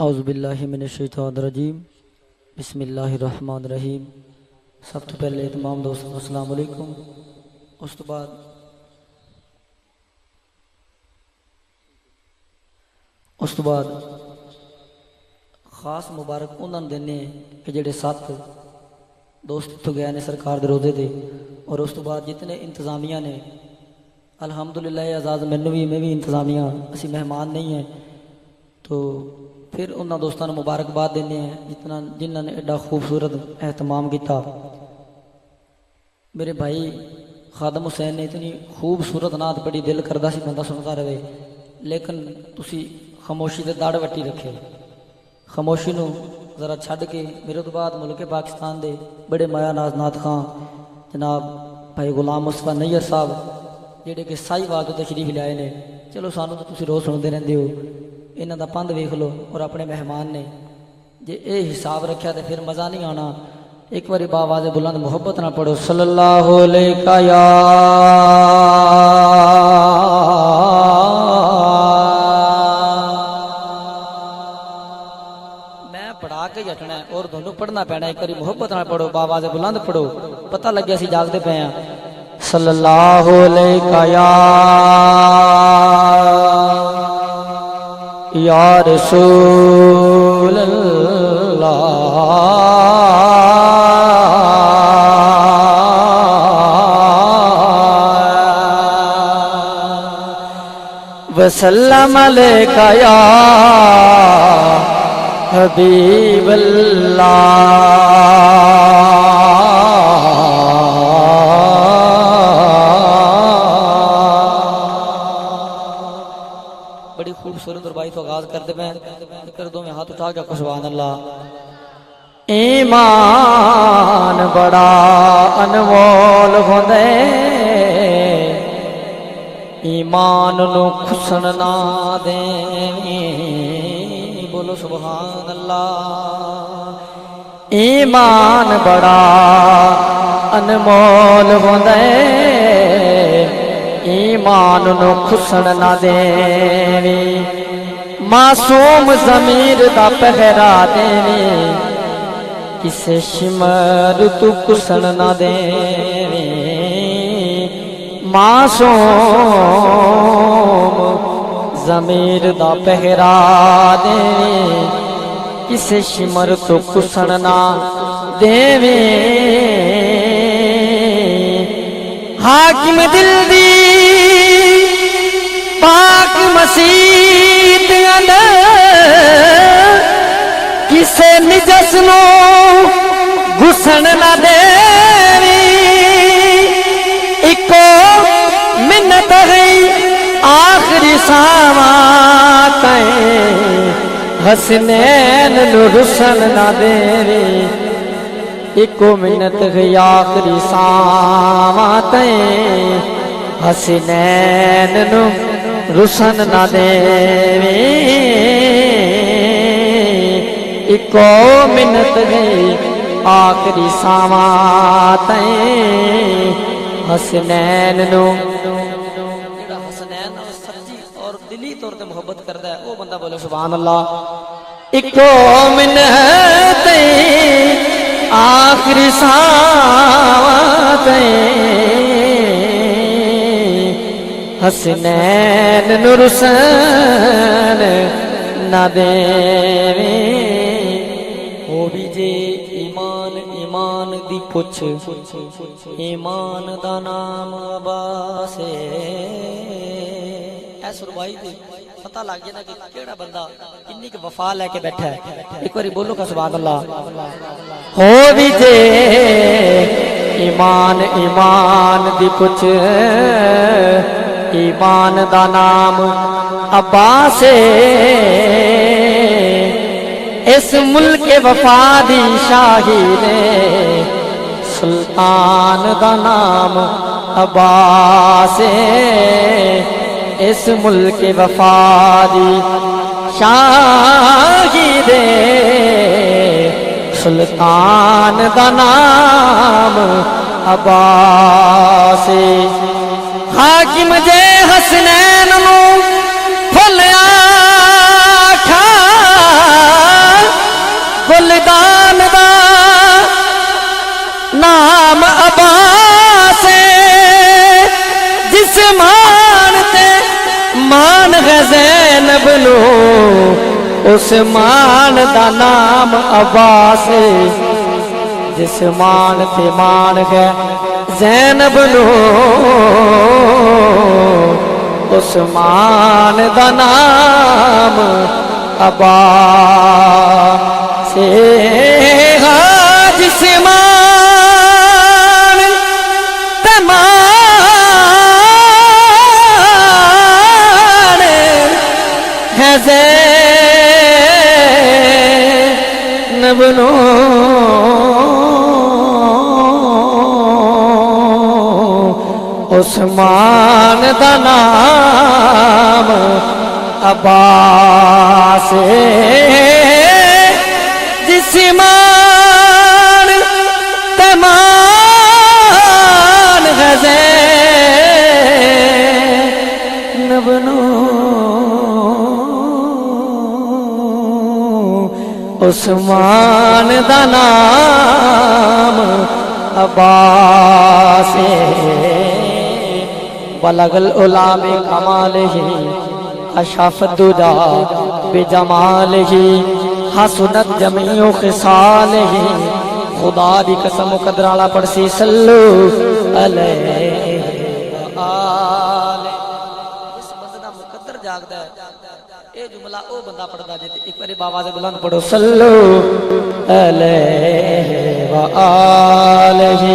اعوذ باللہ من الشیطان الرجیم بسم اللہ الرحمن الرحیم۔ سب تو پہلے تمام دوستوں السلام علیکم۔ اس تو بعد خاص مبارک انہوں نے دینے کہ جڑے 7 دوست تو گئے نے سرکار دے روزے دے، اور اس تو بعد جتنے انتظامیہ نے الحمدللہ اعزاز میں بھی انتظامیہ اسی مہمان نہیں ہیں، تو پھر انہاں دوستاں نے مبارکباد دینے ہیں جنہاں نے ایڈا خوبصورت اہتمام کیتا۔ میرے بھائی خادم حسین نے اتنی خوبصورت نعت پڑھی، دل کردہ سی بندہ سنتا رہے، لیکن تسی خاموشی تے داڑھ وٹی رکھے، خاموشی نو ذرا چھڈ کے میرے تو بعد ملک پاکستان دے بڑے مایا ناز نعت خان جناب بھائی غلام مصطفیٰ نیّر صاحب جڑے کہ سائی وال تو تشریف لائے نے، چلو سانو تو تسی روز سنتے رہندے ہو، انہاں دا پند ویکھ لو اور اپنے مہمان نے جے اے حساب رکھیا تے پھر مزہ نہیں آنا۔ ایک باری باواز بلند محبت نہ پڑھو صلی اللہ علیہ یا میں پڑھا کے ہٹنا ہے اور دونوں پڑھنا پینا، ایک باری محبت نہ پڑھو، باواز بلند پڑھو، پتہ لگیا سی جاگتے پے ہیں۔ صلی اللہ علیہ یا رسول اللہ وسلم علیک یا حبیب اللہ۔ بڑی خوبصورت اور بائی تو آغاز کرتے ہیں، کر دو میں ہاتھ اٹھا کے سبحان اللہ۔ ایمان بڑا انمول ہوندے، ایمان نو کھسن نہ دیں، بولو سبحان اللہ۔ ایمان بڑا انمول ہوندے، ایمان نو کھسن نہ دیں، معصوم ضمیر دا پہرا دیں، کسے شمر تو کسن نہ دیں، معصوم ضمیر دا پہرا دیں، کسے شمر تو کسن نہ دیں، حاکم دل دی پاک مسیت اندر کسے نجس نو گھسن نہ دے، اکو منت ہے آخری سامات حسنین نو رسن نہ دے، اکو منت ہے آخری سامات حسنین نو رسن نہ دے، اکو منت گئی آخری سامات حسنین نو۔ حسنین سچی اور دلی طور تے محبت کردا ہے وہ بندہ بولے سبحان اللہ۔ اکو منت آخری سامات حسنین نو رسن نہ دے، ہو بھی جے ایمان ایمان دی پوچھ، ایمان دا نام عباس ہے۔ اے سربائی دے پتہ لگ گیا نا کہ کیڑا بندہ اتنی کہ وفا لے کے بیٹھا ہے، ایک باری بولو کا سبحان اللہ۔ ہو بھی جے ایمان ایمان دی پوچھ، ایمان دا نام عباس ہے، اس ملک وفا دی شاہی نے، سلطان دا نام عباس ہے، اس ملک وفا دی شاہی دے، سلطان دا نام عباس ہے۔ حاکم جے حسنین نو پھلیا کھا ہے زینب نو اس مان دا نام عباس جس مان تے مان ہے زینب نو اس مان دا نام عباس جس مان تے مان ہے زینب نو عثمان دا نام عباس جس مان تمان ہے زینب نو عثمان دا نام عباس بلغ العلا بکمالہ اشرف الدجا بجمالہ حسنت جمیع خصالہ خدا دی قسم مقدر والا پڑسی صلو علیہ وآلہ اس بندہ دا مقدر جاگدا ہے اے جملہ او بندہ پڑھدا جے ایک بار بابا سے بلند پڑھو صلو علیہ وآلہ